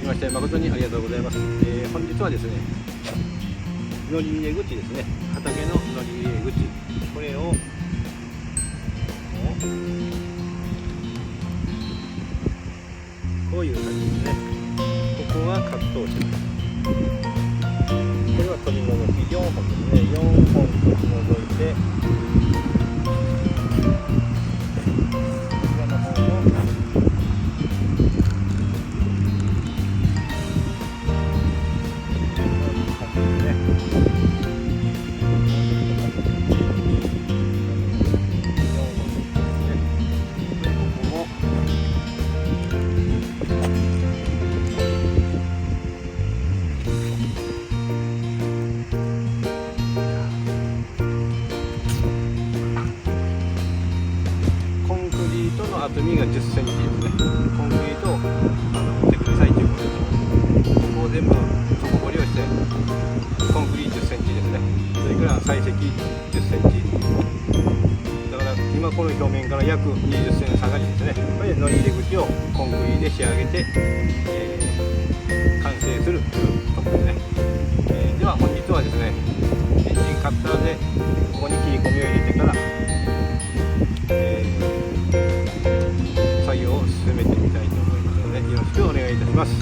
まして誠にありがとうございます。本日はですね、のり入れ口ですね、畑ののり入れ口、これをこういう感じですね。ここはカットをします。これは取り除き4本ですね。4本取り除いて、こちらの方も厚みが10センチですね。コンクリートを持ってくださいということで、ここを全部底掘りをして、コンクリ10センチですね。それから採石10センチ。だから今この表面から約20センチ下がりですね。これでのり入れ口をコンクリで仕上げて、完成するというところですね。では本日はですね、エンジンカッターでここに切り込みを入れてから、作業を進めてみたいと思いますので、よろしくお願いいたします。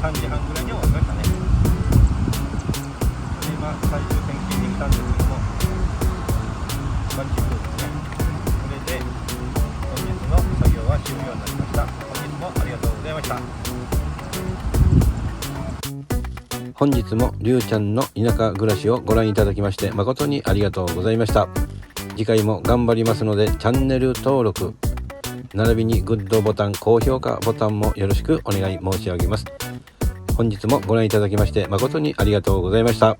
3時半ぐらいには終わりましたね。それ今最終点検に来たんですけども、バッチリですね。これで本日の作業は終了になりました。本日もありがとうございました。本日もりゅうちゃんの田舎暮らしをご覧いただきまして誠にありがとうございました。次回も頑張りますので、チャンネル登録並びにグッドボタン、高評価ボタンもよろしくお願い申し上げます。本日もご覧いただきまして誠にありがとうございました。